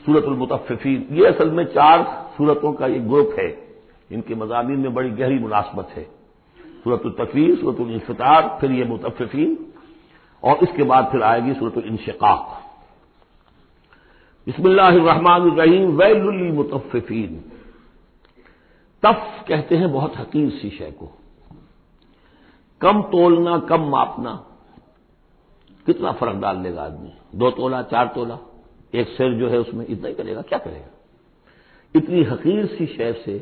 سورۃ المطففین، یہ اصل میں 4 سورتوں کا یہ گروپ ہے، ان کے مضامین میں بڑی گہری مناسبت ہے۔ سورۃ التکویر، سورۃ الانفطار، پھر یہ مطففین، اور اس کے بعد پھر آئے گی سورۃ الانشقاق۔ بسم اللہ الرحمن الرحیم، ویل للمطففین۔ تف کہتے ہیں بہت حقیر سی شے کو، کم تولنا، کم ماپنا، کتنا فرق ڈال لے گا آدمی؟ 2 تولہ، 4 تولہ، ایک سر جو ہے اس میں اتنا ہی کرے گا، کیا کرے گا؟ اتنی حقیر سی شے سے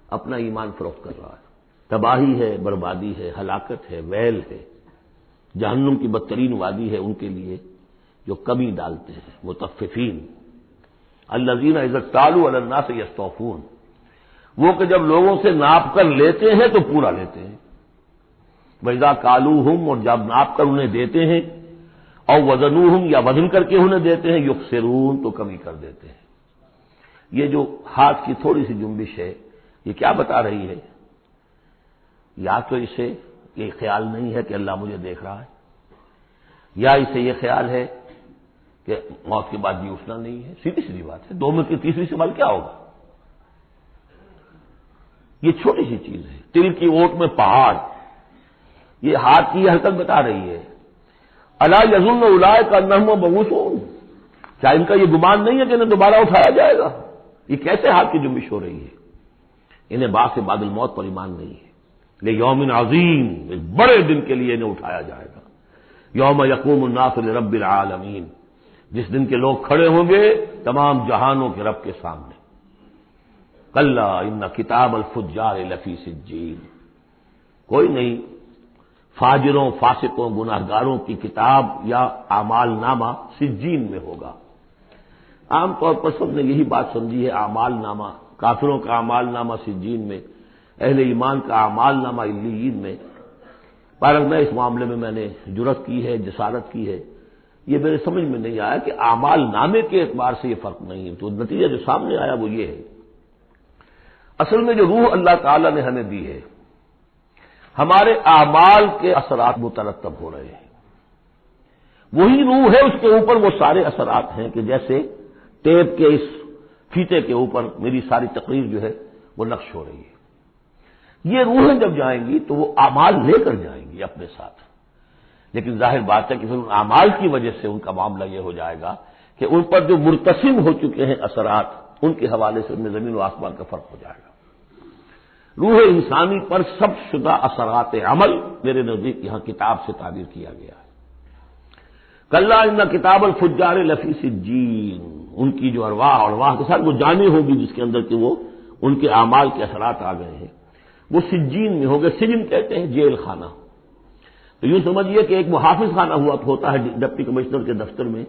اپنا ایمان فروخت کر رہا ہے۔ تباہی ہے، بربادی ہے، ہلاکت ہے، ویل ہے، جہنم کی بدترین وادی ہے ان کے لیے جو کمی ڈالتے ہیں۔ مطففین الذین اذا اکتالوا علی الناس یستوفون، وہ کہ جب لوگوں سے ناپ کر لیتے ہیں تو پورا لیتے ہیں۔ وَإِذَا كَالُوهُمْ، اور جب ناپ کر انہیں دیتے ہیں، اور وزنوہم، یا وزن کر کے انہیں دیتے ہیں، یخسرون، تو کمی کر دیتے ہیں۔ یہ جو ہاتھ کی تھوڑی سی جنبش ہے، یہ کیا بتا رہی ہے؟ یا تو اسے یہ خیال نہیں ہے کہ اللہ مجھے دیکھ رہا ہے، یا اسے یہ خیال ہے کہ موت کے بعد جی اٹھنا نہیں ہے۔ سیدھی سیدھی بات ہے، 2 میں کی تیسری سوال کیا ہوگا؟ یہ چھوٹی سی چیز ہے، تل کی اوٹ میں پہاڑ، یہ ہاتھ کی یہ حرکت بتا رہی ہے۔ الا یظن اولئک انہم مبعوثون، کیا ان کا یہ گمان نہیں ہے کہ انہیں دوبارہ اٹھایا جائے گا؟ یہ کیسے ہاتھ کی جنبش ہو رہی ہے؟ انہیں بعد سے بعد الموت پر ایمان نہیں ہے۔ لیوم عظیم، ایک بڑے دن کے لیے انہیں اٹھایا جائے گا۔ یوم یقوم الناس لرب العالمین، جس دن کے لوگ کھڑے ہوں گے تمام جہانوں کے رب کے سامنے۔ کلا ان کتاب الفجار لفی سجین، کوئی نہیں، فاجروں، فاسقوں، گناہگاروں کی کتاب یا اعمال نامہ سجین میں ہوگا۔ عام طور پر سب نے یہی بات سمجھی ہے، اعمال نامہ، کافروں کا اعمال نامہ سجین میں، اہل ایمان کا اعمال نامہ علیین میں۔ میں اس معاملے میں نے جرأت کی ہے، جسارت کی ہے، یہ میرے سمجھ میں نہیں آیا کہ اعمال نامے کے اعتبار سے یہ فرق نہیں ہے، تو نتیجہ جو سامنے آیا وہ یہ ہے۔ اصل میں جو روح اللہ تعالی نے ہمیں دی ہے، ہمارے اعمال کے اثرات مترتب ہو رہے ہیں، وہی روح ہے، اس کے اوپر وہ سارے اثرات ہیں کہ جیسے ٹیپ کے اس فیتے کے اوپر میری ساری تقریر جو ہے وہ نقش ہو رہی ہے۔ یہ روحیں جب جائیں گی تو وہ اعمال لے کر جائیں گی اپنے ساتھ، لیکن ظاہر بات ہے کہ پھر ان اعمال کی وجہ سے ان کا معاملہ یہ ہو جائے گا کہ ان پر جو مرتسم ہو چکے ہیں اثرات، ان کے حوالے سے ان میں زمین و آسمان کا فرق ہو جائے گا۔ روح انسانی پر سب شدہ اثرات عمل میرے نزدیک یہاں کتاب سے تعبیر کیا گیا ہے۔ کلا ان کتاب الفجار لفی سجین، ان کی جو ارواح کے ساتھ وہ جانیں ہوگی جس کے اندر کہ وہ ان کے اعمال کے اثرات آ گئے ہیں، وہ سجین میں ہو گئے۔ سجن کہتے ہیں جیل خانہ، تو یوں سمجھیے کہ ایک محافظ خانہ ہوتا ہے ڈپٹی کمشنر کے دفتر میں،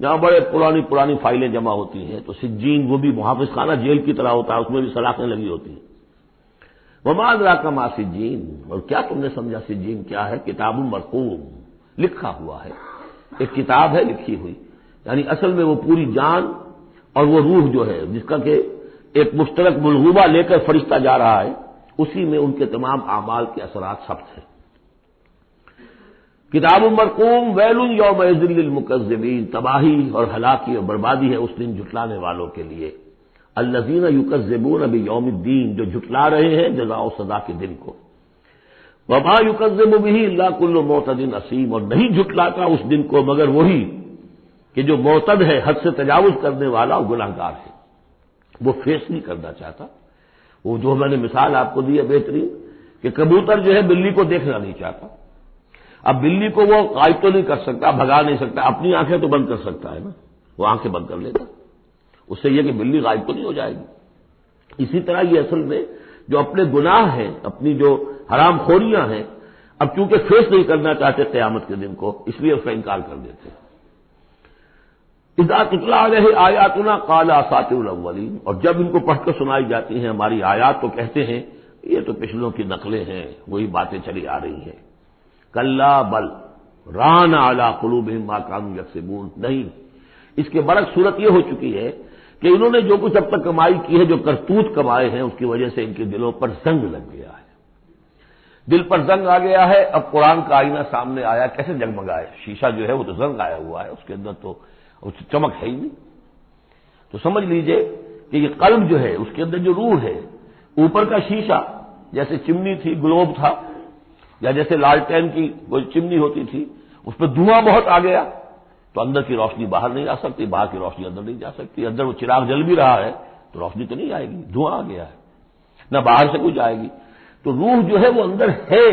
جہاں بڑے پرانی فائلیں جمع ہوتی ہیں، تو سجین وہ بھی محافظ خانہ جیل کی طرح ہوتا ہے، اس میں بھی سلاخیں لگی ہوتی ہیں۔ وما ادراک ما سجین، اور کیا تم نے سمجھا سجین کیا ہے؟ کتاب مرقوم، لکھا ہوا ہے، ایک کتاب ہے لکھی ہوئی، یعنی اصل میں وہ پوری جان اور وہ روح جو ہے جس کا کہ ایک مشترک ملغوبہ لے کر فرشتہ جا رہا ہے، اسی میں ان کے تمام اعمال کے اثرات ثبت ہیں۔ کتاب مرقوم، ویل یومئذ للمکذبین، تباہی اور ہلاکی اور بربادی ہے اس دن جھٹلانے والوں کے لیے۔ الذین یکذبون بیوم الدین، جو جھٹلا رہے ہیں جزا و سزا کے دن کو۔ وما یکذب بہ الا کل معتد اثیم، اور نہیں جھٹلاتا اس دن کو مگر وہی کہ جو معتد ہے، حد سے تجاوز کرنے والا اور گناہگار ہے، وہ فیس نہیں کرنا چاہتا۔ وہ جو میں نے مثال آپ کو دی ہے بہترین، کہ کبوتر جو ہے بلی کو دیکھنا نہیں چاہتا۔ اب بلی کو وہ غائب تو نہیں کر سکتا، بھگا نہیں سکتا، اپنی آنکھیں تو بند کر سکتا ہے نا، وہ آنکھیں بند کر لیتا، اس سے یہ کہ بلی غائب تو نہیں ہو جائے گی۔ اسی طرح یہ اصل میں جو اپنے گناہ ہیں، اپنی جو حرام خوریاں ہیں، اب چونکہ فیس نہیں کرنا چاہتے قیامت کے دن کو، اس لیے اس کا انکار کر دیتے ہیں۔ اذا تتلی علیہ آیاتنا قال اساطیر الاولین، اور جب ان کو پڑھ کر سنائی جاتی ہیں ہماری آیات تو کہتے ہیں یہ تو پچھلوں کی نقلیں ہیں، وہی باتیں چلی آ رہی ہیں۔ کلا بل ران علی قلوبہم ما کانوا یکسبون، نہیں، اس کے برعکس صورت یہ ہو چکی ہے کہ انہوں نے جو کچھ اب تک کمائی کی ہے، جو کرتوت کمائے ہیں، اس کی وجہ سے ان کے دلوں پر زنگ لگ گیا ہے، دل پر زنگ آ گیا ہے۔ اب قرآن کا آئینہ سامنے آیا، کیسے جگمگائے؟ شیشہ جو ہے وہ تو زنگ آیا ہوا ہے، اس کے اندر تو چمک ہے ہی نہیں۔ تو سمجھ لیجئے کہ یہ قلب جو ہے اس کے اندر جو روح ہے، اوپر کا شیشہ جیسے چمنی تھی، گلوب تھا، یا جیسے لالٹین کی وہ چمنی ہوتی تھی، اس پہ دھواں بہت آ گیا تو اندر کی روشنی باہر نہیں آ سکتی، باہر کی روشنی اندر نہیں جا سکتی، اندر وہ چراغ جل بھی رہا ہے تو روشنی تو نہیں آئے گی، دھواں آ گیا ہے، نہ باہر سے کچھ آئے گی۔ تو روح جو ہے وہ اندر ہے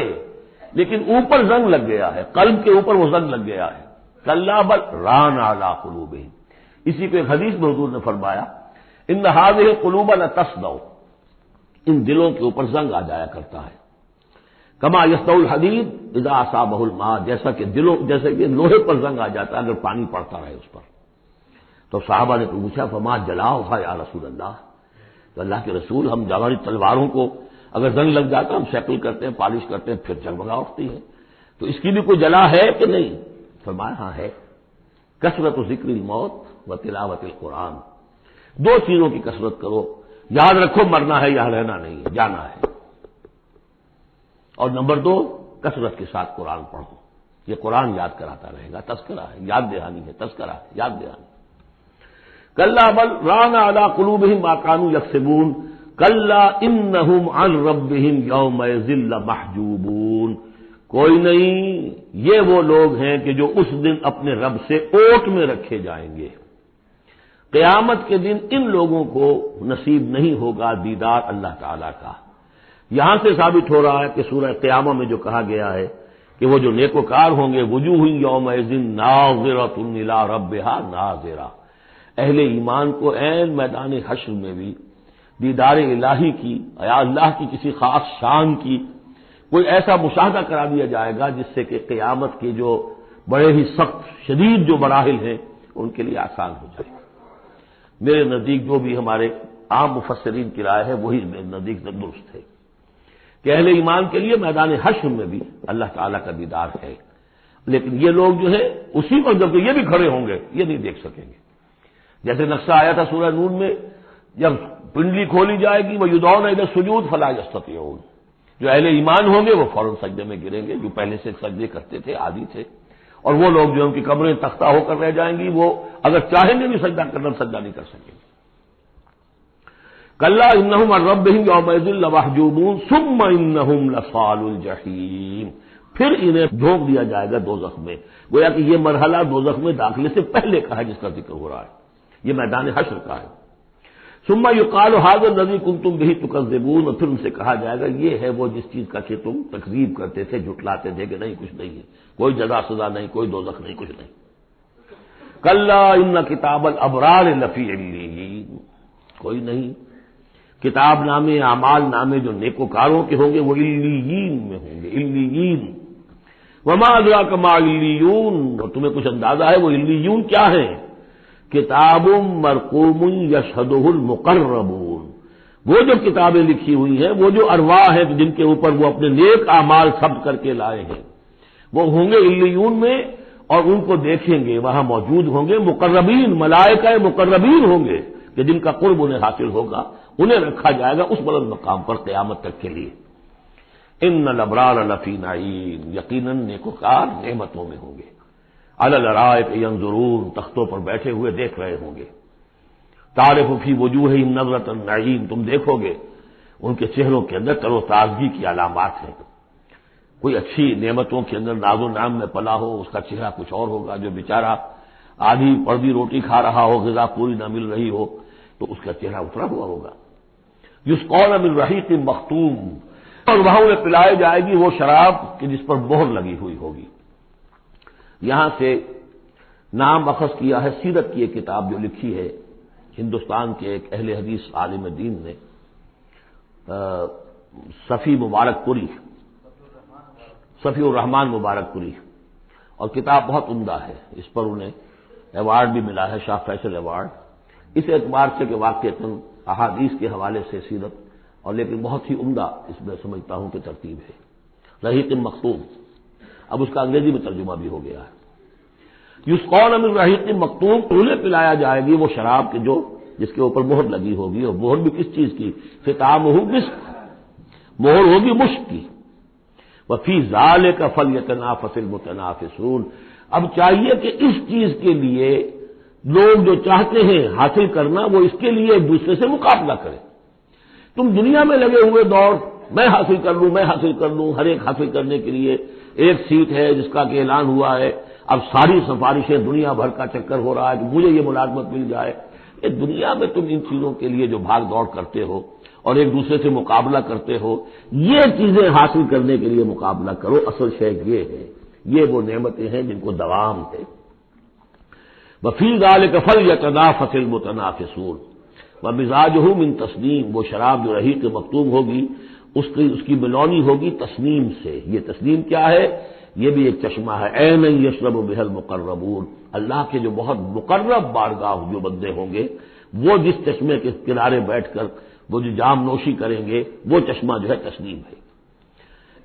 لیکن اوپر زنگ لگ گیا ہے، قلب کے اوپر وہ زنگ لگ گیا ہے۔ کلا بل ران علی قلوبہم، اسی کو ایک حدیث میں حضور نے فرمایا ان هذه القلوب لتصدع، ان دلوں کے اوپر زنگ آ جایا کرتا ہے، کما یصدع الحدید اذا اصابه الماء، جیسا کہ لوہے پر زنگ آ جاتا ہے اگر پانی پڑتا رہے اس پر۔ تو صحابہ نے پوچھا فما جلاؤھا یا رسول اللہ، تو اللہ کے رسول ہم ہماری تلواروں کو اگر زنگ لگ جاتا ہم شیکل کرتے ہیں، پالش کرتے ہیں، پھر جگمگا اٹھتی ہے، تو اس کی بھی کوئی جلا ہے کہ نہیں؟ فرمایا ہاں ہے، کثرت ذکر الموت و تلاوت القرآن، دو چیزوں کی کثرت کرو، یاد رکھو مرنا ہے یہاں رہنا نہیں ہے، جانا ہے، اور نمبر دو کثرت کے ساتھ قرآن پڑھو، یہ قرآن یاد کراتا رہے گا، تذکرہ ہے، یاد دہانی ہے، تذکرہ ہے، یاد دہانی۔ کلا بل ران علی قلوبہم ما کانوا یکسبون کلا انہم عن ربہم یومئذ لمحجوبون، کوئی نہیں، یہ وہ لوگ ہیں کہ جو اس دن اپنے رب سے اوٹ میں رکھے جائیں گے۔ قیامت کے دن ان لوگوں کو نصیب نہیں ہوگا دیدار اللہ تعالی کا۔ یہاں سے ثابت ہو رہا ہے کہ سورہ قیامہ میں جو کہا گیا ہے کہ وہ جو نیکوکار ہوں گے وجوہ یومئذ ناظرۃ الی ربہا ناظرہ، اہل ایمان کو عین میدان حشر میں بھی دیدار الہی کی یا اللہ کی کسی خاص شان کی کوئی ایسا مشاہدہ کرا دیا جائے گا جس سے کہ قیامت کے جو بڑے ہی سخت شدید جو مراحل ہیں ان کے لیے آسان ہو جائے گا۔ میرے نزدیک جو بھی ہمارے عام مفسرین کی رائے ہے وہی میرے نزدیک درست ہے کہ اہل ایمان کے لیے میدان حشر میں بھی اللہ تعالیٰ کا دیدار ہے، لیکن یہ لوگ جو ہے اسی وقت جب یہ بھی کھڑے ہوں گے یہ نہیں دیکھ سکیں گے۔ جیسے نقشہ آیا تھا سورہ نون میں، جب پنڈلی کھولی جائے گی وَيُدْعَوْنَ إِلَى السُّجُودِ فَلَا يَسْتَطِيعُونَ، جو اہل ایمان ہوں گے وہ فوراً سجدے میں گریں گے، جو پہلے سے سجدے کرتے تھے عادی تھے، اور وہ لوگ جو ان کی قبریں تختہ ہو کر رہ جائیں گی وہ اگر چاہیں گے بھی سجدہ کرنا سجدہ نہیں کر سکیں گے۔ کلا انہم عن ربہم یومئذ لمحجوبون ثم انہم لصالو الجحیم، پھر انہیں جھونک دیا جائے گا دوزخ میں، گویا کہ یہ مرحلہ دوزخ میں داخلے سے پہلے کا ہے جس کا ذکر ہو رہا ہے، یہ میدان حشر کا ہے۔ ثم یقال ھذا الذی کنتم بہ تکذبون، اور پھر ان سے کہا جائے گا یہ ہے وہ جس چیز کا کہ تم تکذیب کرتے تھے، جھٹلاتے تھے کہ نہیں کچھ نہیں ہے، کوئی جزا سزا نہیں، کوئی دوزخ نہیں، کچھ نہیں۔ کلا ان کتاب الابرار لفی علیین، کوئی نہیں، کتاب نامے اعمال نامے جو نیکوکاروں کے ہوں گے وہ علیین میں ہوں گے، علیین۔ وما ادراک ما علیون، اور تمہیں کچھ اندازہ ہے وہ علیون کیا ہیں؟ کتاب مرقوم یشہدہ المقربون، وہ جو کتابیں لکھی ہوئی ہیں، وہ جو ارواح ہیں جن کے اوپر وہ اپنے نیک اعمال ثبت کر کے لائے ہیں، وہ ہوں گے علیون میں، اور ان کو دیکھیں گے، وہاں موجود ہوں گے مقربین، ملائکہ مقربین ہوں گے کہ جن کا قرب انہیں حاصل ہوگا، انہیں رکھا جائے گا اس بلند مقام پر قیامت تک کے لیے۔ ان الابرار لفی نعیم، یقیناً نیکوکار نعمتوں میں ہوں گے، علی الارائک ینظرون، تختوں پر بیٹھے ہوئے دیکھ رہے ہوں گے، تعرف فی وجوہہم نظرۃ النعیم، تم دیکھو گے ان کے چہروں کے اندر تر و تازگی کی علامات ہیں۔ کوئی اچھی نعمتوں کے اندر ناز و نعم میں پلا ہو اس کا چہرہ کچھ اور ہوگا، جو بیچارہ آدھی پردی روٹی کھا رہا ہو، غذا پوری نہ مل رہی ہو تو اس کا چہرہ اترا ہوا ہوگا۔ یسقون من رحیق مختوم، اور وہاں انہیں پلائی جائے گی وہ شراب کہ جس پر مہر لگی ہوئی ہوگی۔ یہاں سے نام اخذ کیا ہے سیرت کی ایک کتاب جو لکھی ہے ہندوستان کے ایک اہل حدیث عالم دین نے، صفی مبارک پوری، صفی الرحمان مبارک پوری، اور کتاب بہت عمدہ ہے، اس پر انہیں ایوارڈ بھی ملا ہے، شاہ فیصل ایوارڈ، اس اعتبار سے کہ واقعتاً احادیث کے حوالے سے سیرت، اور لیکن بہت ہی عمدہ اس میں سمجھتا ہوں کہ ترتیب ہے، رحیق مختوم، اب اس کا انگریزی میں ترجمہ بھی ہو گیا ہے۔ یسقون من رحیق مختوم، انہیں پلایا جائے گی وہ شراب کے جو جس کے اوپر مہر لگی ہوگی، اور مہر بھی کس چیز کی؟ ختامہ مسک، مہر ہوگی مشک کی۔ وفی ذالک فلیتنافس المتنافسون، اب چاہیے کہ اس چیز کے لیے لوگ جو چاہتے ہیں حاصل کرنا وہ اس کے لیے ایک دوسرے سے مقابلہ کریں۔ تم دنیا میں لگے ہوئے دوڑ، میں حاصل کر لوں، میں حاصل کر لوں، ہر ایک حاصل کرنے کے لیے ایک سیٹ ہے جس کا کہ اعلان ہوا ہے، اب ساری سفارشیں دنیا بھر کا چکر ہو رہا ہے کہ مجھے یہ ملازمت مل جائے۔ یہ دنیا میں تم ان چیزوں کے لیے جو بھاگ دوڑ کرتے ہو اور ایک دوسرے سے مقابلہ کرتے ہو، یہ چیزیں حاصل کرنے کے لیے مقابلہ کرو۔ اصل شے یہ ہے، یہ وہ نعمتیں ہیں جن کو دوام ہے۔ وفی ذلک فلیتنافس المتنافسون ومزاجہ من تسنیم، وہ شراب جو رحیق مختوم ہوگی اس کی بلونی ہوگی تسنیم سے۔ یہ تسنیم کیا ہے؟ یہ بھی ایک چشمہ ہے۔ عین یشرب بها المقربون، اللہ کے جو بہت مقرب بارگاہ جو بندے ہوں گے وہ جس چشمے کے کنارے بیٹھ کر وہ جو جام نوشی کریں گے وہ چشمہ جو ہے تسنیم ہے۔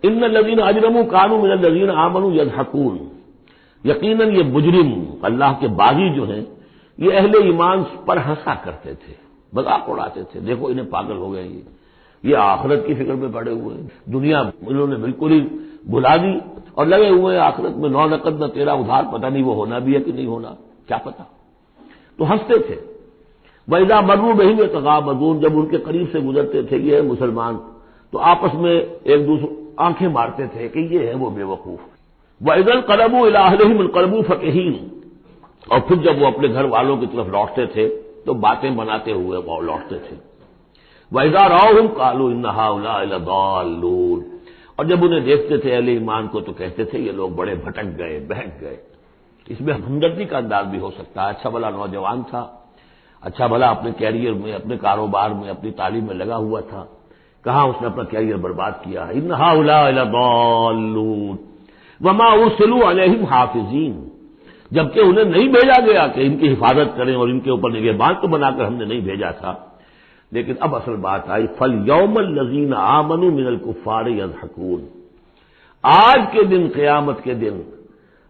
ان الذین اجرموا كانوا من الذین آمنوا يضحكون، یقیناً یہ مجرم اللہ کے باغی جو ہیں یہ اہل ایمان پر ہنسا کرتے تھے، مذاق اڑاتے تھے، دیکھو انہیں پاگل ہو گئے، یہ آخرت کی فکر میں پڑے ہوئے ہیں، دنیا انہوں نے بالکل ہی بھلا دی اور لگے ہوئے ہیں آخرت میں، نو نقد نہ تیرا ادھار، پتہ نہیں وہ ہونا بھی ہے کہ نہیں ہونا، کیا پتہ، تو ہنستے تھے۔ وَإِذَا مَرُّوا بِهِمْ يَتَغَامَزُونَ، جب ان کے قریب سے گزرتے تھے یہ مسلمان تو آپس میں ایک دوسرے آنکھیں مارتے تھے کہ یہ ہے وہ بے وقوف۔ وَإِذَا انقلبوا إِلَىٰ أَهْلِهِمْ انقلبوا فَكِهِينَ، اور پھر جب وہ اپنے گھر والوں کی طرف لوٹتے تھے تو باتیں بناتے ہوئے وہ لوٹتے تھے۔ وَإِذَا رَأَوْهُمْ قَالُوا إِنَّ هَٰؤُلَاءِ لَضَالُّونَ، اور جب انہیں دیکھتے تھے اہل ایمان کو تو کہتے تھے یہ لوگ بڑے بھٹک گئے، بہک گئے۔ اس میں ہمدردی کا انداز بھی ہو سکتا ہے، اچھا بھلا نوجوان تھا، اچھا بھلا اپنے کیریئر میں، اپنے کاروبار میں، اپنی تعلیم میں لگا ہوا تھا، کہاں اس نے اپنا کیریئر برباد کیا ہے۔ ان هؤلاء لضالون وما ارسلوا علیہم حافظین، جبکہ انہیں نہیں بھیجا گیا کہ ان کی حفاظت کریں اور ان کے اوپر نگہبان تو بنا کر ہم نے نہیں بھیجا تھا۔ لیکن اب اصل بات آئی، فَالْيَوْمَ الَّذِينَ آمَنُوا مِنَ الْكُفَّارِ يَضْحَكُونَ، آج کے دن، قیامت کے دن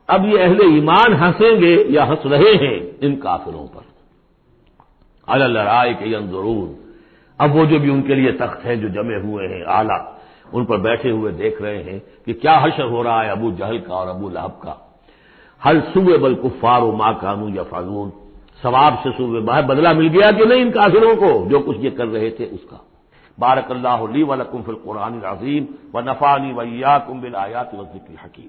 اب یہ اہل ایمان ہنسیں گے یا ہنس رہے ہیں ان کافروں پر۔ عَلَى الْأَرَائِكِ يَنظُرُونَ، اب وہ جو بھی ان کے لیے تخت ہیں جو جمے ہوئے ہیں اعلیٰ، ان پر بیٹھے ہوئے دیکھ رہے ہیں کہ کیا حشر ہو رہا ہے ابو جہل کا اور ابو لہب کا۔ هل ثوب الكفار ما كانوا يفعلون، ثواب سے بدلہ مل گیا کہ نہیں ان کافروں کو جو کچھ یہ کر رہے تھے اس کا۔ بارک اللہ لی ولکم فی القرآن العظیم ونفعنی وإیاکم بالآیات والذکر الحکیم۔